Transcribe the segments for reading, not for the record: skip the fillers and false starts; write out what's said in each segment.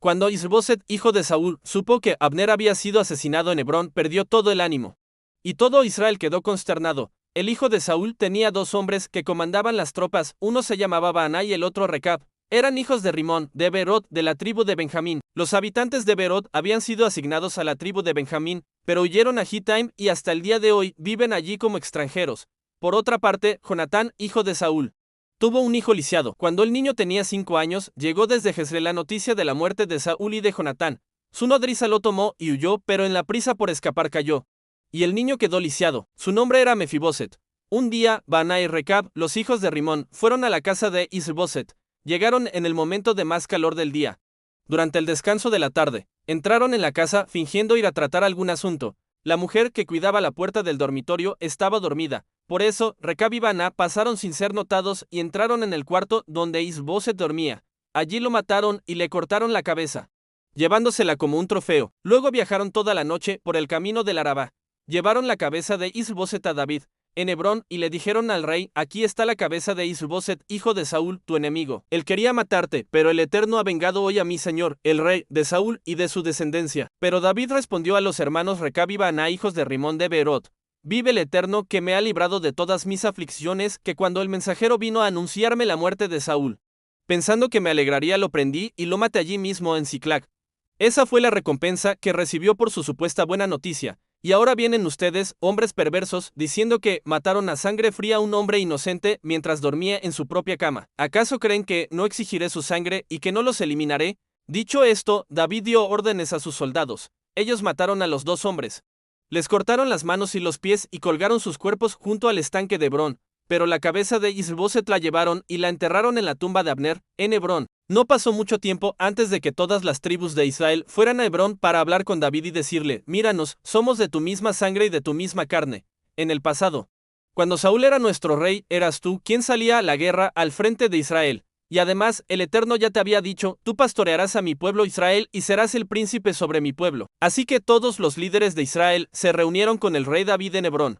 Cuando Is-Boset, hijo de Saúl, supo que Abner había sido asesinado en Hebrón, perdió todo el ánimo. Y todo Israel quedó consternado. El hijo de Saúl tenía 2 hombres que comandaban las tropas, uno se llamaba Baana y el otro Recab. Eran hijos de Rimón, de Beerot, de la tribu de Benjamín. Los habitantes de Beerot habían sido asignados a la tribu de Benjamín, pero huyeron a Gittaim y hasta el día de hoy viven allí como extranjeros. Por otra parte, Jonatán, hijo de Saúl, tuvo un hijo lisiado. Cuando el niño tenía 5 años, llegó desde Jezreel la noticia de la muerte de Saúl y de Jonatán. Su nodriza lo tomó y huyó, pero en la prisa por escapar cayó. Y el niño quedó lisiado. Su nombre era Mefiboset. Un día, Baana y Recab, los hijos de Rimón, fueron a la casa de Is-Boset. Llegaron en el momento de más calor del día. Durante el descanso de la tarde, entraron en la casa fingiendo ir a tratar algún asunto. La mujer que cuidaba la puerta del dormitorio estaba dormida. Por eso, Recab y Baana pasaron sin ser notados y entraron en el cuarto donde Is-Boset dormía. Allí lo mataron y le cortaron la cabeza, llevándosela como un trofeo. Luego viajaron toda la noche por el camino del Arabá. Llevaron la cabeza de Is-Boset a David en Hebrón y le dijeron al rey: aquí está la cabeza de Is-Boset, hijo de Saúl, tu enemigo. Él quería matarte, pero el Eterno ha vengado hoy a mi señor, el rey, de Saúl y de su descendencia. Pero David respondió a los hermanos Recab y Baana, hijos de Rimón de Beerot: vive el Eterno que me ha librado de todas mis aflicciones, que cuando el mensajero vino a anunciarme la muerte de Saúl, pensando que me alegraría, lo prendí y lo maté allí mismo en Siclag. Esa fue la recompensa que recibió por su supuesta buena noticia. Y ahora vienen ustedes, hombres perversos, diciendo que mataron a sangre fría a un hombre inocente mientras dormía en su propia cama. ¿Acaso creen que no exigiré su sangre y que no los eliminaré? Dicho esto, David dio órdenes a sus soldados. Ellos mataron a los 2 hombres. Les cortaron las manos y los pies y colgaron sus cuerpos junto al estanque de Hebrón. Pero la cabeza de Is-Boset la llevaron y la enterraron en la tumba de Abner, en Hebrón. No pasó mucho tiempo antes de que todas las tribus de Israel fueran a Hebrón para hablar con David y decirle: míranos, somos de tu misma sangre y de tu misma carne. En el pasado, cuando Saúl era nuestro rey, eras tú quien salía a la guerra al frente de Israel. Y además, el Eterno ya te había dicho: tú pastorearás a mi pueblo Israel y serás el príncipe sobre mi pueblo. Así que todos los líderes de Israel se reunieron con el rey David en Hebrón.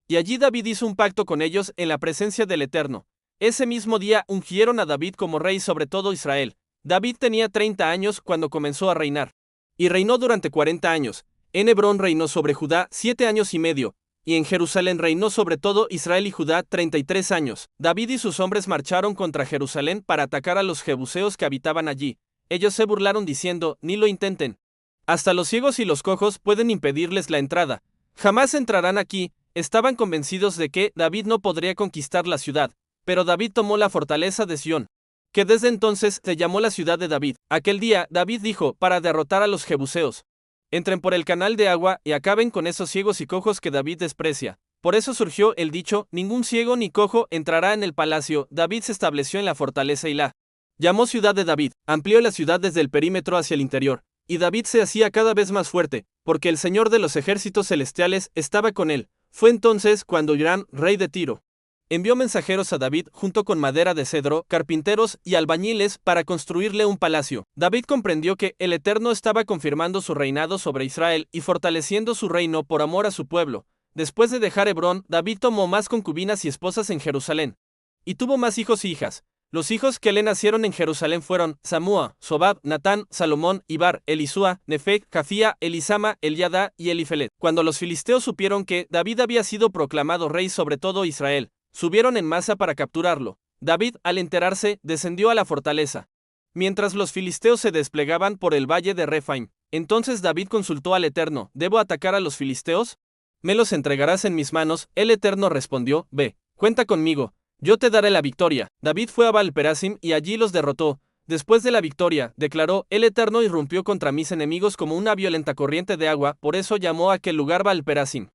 Y allí David hizo un pacto con ellos en la presencia del Eterno. Ese mismo día ungieron a David como rey sobre todo Israel. David tenía 30 años cuando comenzó a reinar. Y reinó durante 40 años. En Hebrón reinó sobre Judá 7 años y medio. Y en Jerusalén reinó sobre todo Israel y Judá 33 años. David y sus hombres marcharon contra Jerusalén para atacar a los jebuseos que habitaban allí. Ellos se burlaron diciendo: ni lo intenten. Hasta los ciegos y los cojos pueden impedirles la entrada. Jamás entrarán aquí. Estaban convencidos de que David no podría conquistar la ciudad. Pero David tomó la fortaleza de Sión, que desde entonces se llamó la ciudad de David. Aquel día David dijo: para derrotar a los jebuseos, entren por el canal de agua y acaben con esos ciegos y cojos que David desprecia. Por eso surgió el dicho: ningún ciego ni cojo entrará en el palacio. David se estableció en la fortaleza y la llamó ciudad de David. Amplió la ciudad desde el perímetro hacia el interior. Y David se hacía cada vez más fuerte, porque el Señor de los ejércitos celestiales estaba con él. Fue entonces cuando Hiram, rey de Tiro, envió mensajeros a David junto con madera de cedro, carpinteros y albañiles para construirle un palacio. David comprendió que el Eterno estaba confirmando su reinado sobre Israel y fortaleciendo su reino por amor a su pueblo. Después de dejar Hebrón, David tomó más concubinas y esposas en Jerusalén. Y tuvo más hijos y hijas. Los hijos que le nacieron en Jerusalén fueron Samúa, Sobab, Natán, Salomón, Ibar, Elisúa, Nefeg, Jafía, Elisama, Eliadá y Elifelet. Cuando los filisteos supieron que David había sido proclamado rey sobre todo Israel, subieron en masa para capturarlo. David, al enterarse, descendió a la fortaleza, mientras los filisteos se desplegaban por el valle de Refaim. Entonces David consultó al Eterno: ¿debo atacar a los filisteos? ¿Me los entregarás en mis manos? El Eterno respondió: ve, cuenta conmigo. Yo te daré la victoria. David fue a Baal-Perasim y allí los derrotó. Después de la victoria, declaró: el Eterno irrumpió contra mis enemigos como una violenta corriente de agua. Por eso llamó a aquel lugar Baal-Perasim,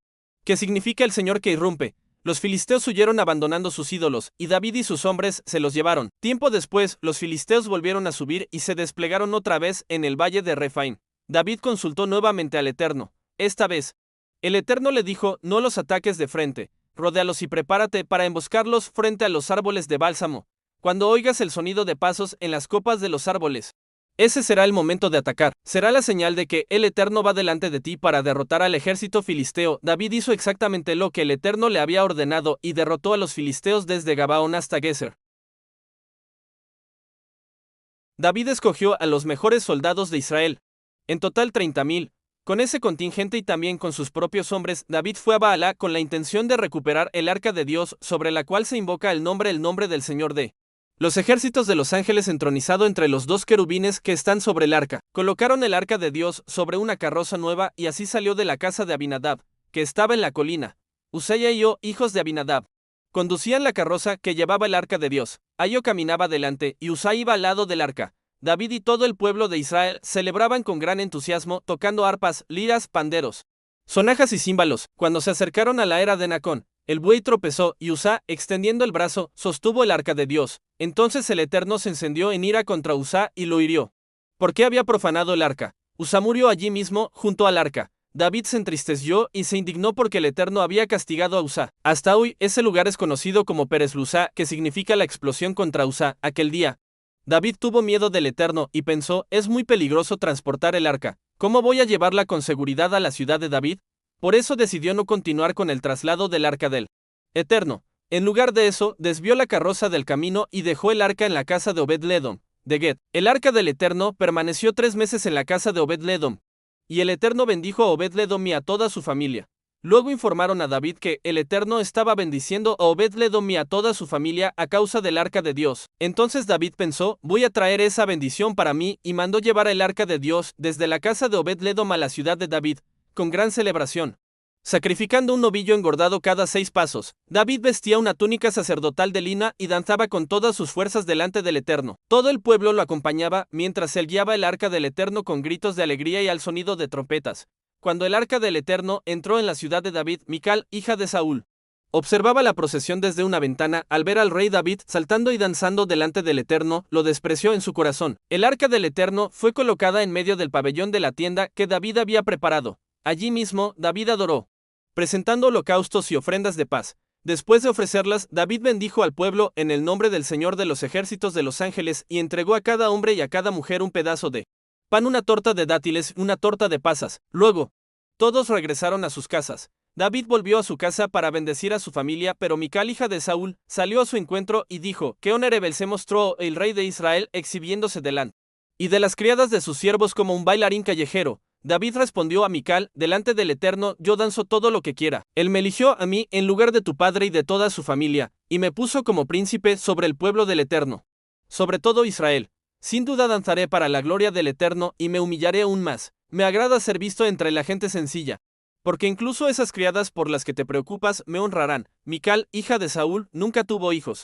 que significa el Señor que irrumpe. Los filisteos huyeron abandonando sus ídolos, y David y sus hombres se los llevaron. Tiempo después, los filisteos volvieron a subir y se desplegaron otra vez en el valle de Refaim. David consultó nuevamente al Eterno. Esta vez, el Eterno le dijo: no los ataques de frente. Rodéalos y prepárate para emboscarlos frente a los árboles de bálsamo. Cuando oigas el sonido de pasos en las copas de los árboles, ese será el momento de atacar. Será la señal de que el Eterno va delante de ti para derrotar al ejército filisteo. David hizo exactamente lo que el Eterno le había ordenado y derrotó a los filisteos desde Gabaón hasta Geser. David escogió a los mejores soldados de Israel. En total 30,000. Con ese contingente y también con sus propios hombres, David fue a Baalá con la intención de recuperar el arca de Dios, sobre la cual se invoca el nombre del Señor de los ejércitos de los ángeles entronizado entre los dos querubines que están sobre el arca. Colocaron el arca de Dios sobre una carroza nueva y así salió de la casa de Abinadab, que estaba en la colina. Uzziah y Ahio, hijos de Abinadab, conducían la carroza que llevaba el arca de Dios. Ahio caminaba delante y Uzziah iba al lado del arca. David y todo el pueblo de Israel celebraban con gran entusiasmo, tocando arpas, liras, panderos, sonajas y címbalos. Cuando se acercaron a la era de Nacón, el buey tropezó y Uzziah, extendiendo el brazo, sostuvo el arca de Dios. Entonces el Eterno se encendió en ira contra Uzziah y lo hirió, porque había profanado el arca. Uzziah murió allí mismo, junto al arca. David se entristeció y se indignó porque el Eterno había castigado a Uzziah. Hasta hoy, ese lugar es conocido como Perez Luzá, que significa la explosión contra Uzziah. Aquel día, David tuvo miedo del Eterno y pensó, es muy peligroso transportar el arca. ¿Cómo voy a llevarla con seguridad a la ciudad de David? Por eso decidió no continuar con el traslado del arca del Eterno. En lugar de eso, desvió la carroza del camino y dejó el arca en la casa de Obed-Ledom, de Get. El arca del Eterno permaneció 3 meses en la casa de Obed-Ledom, y el Eterno bendijo a Obed-Ledom y a toda su familia. Luego informaron a David que el Eterno estaba bendiciendo a Obed-Ledom y a toda su familia a causa del arca de Dios. Entonces David pensó, voy a traer esa bendición para mí, y mandó llevar el arca de Dios desde la casa de Obed-Ledom a la ciudad de David, con gran celebración, sacrificando un novillo engordado cada 6 pasos. David vestía una túnica sacerdotal de lina y danzaba con todas sus fuerzas delante del Eterno. Todo el pueblo lo acompañaba mientras él guiaba el arca del Eterno con gritos de alegría y al sonido de trompetas. Cuando el arca del Eterno entró en la ciudad de David, Mical, hija de Saúl, observaba la procesión desde una ventana. Al ver al rey David saltando y danzando delante del Eterno, lo despreció en su corazón. El arca del Eterno fue colocada en medio del pabellón de la tienda que David había preparado. Allí mismo, David adoró, presentando holocaustos y ofrendas de paz. Después de ofrecerlas, David bendijo al pueblo en el nombre del Señor de los ejércitos de los ángeles y entregó a cada hombre y a cada mujer un pedazo de pan, una torta de dátiles y una torta de pasas. Luego, todos regresaron a sus casas. David volvió a su casa para bendecir a su familia, pero Mical, hija de Saúl, salió a su encuentro y dijo, ¿qué honorable se mostró el rey de Israel exhibiéndose delante y de las criadas de sus siervos como un bailarín callejero? David respondió a Mical, delante del Eterno yo danzo todo lo que quiera. Él me eligió a mí en lugar de tu padre y de toda su familia, y me puso como príncipe sobre el pueblo del Eterno, sobre todo Israel. Sin duda danzaré para la gloria del Eterno y me humillaré aún más. Me agrada ser visto entre la gente sencilla, porque incluso esas criadas por las que te preocupas me honrarán. Mical, hija de Saúl, nunca tuvo hijos.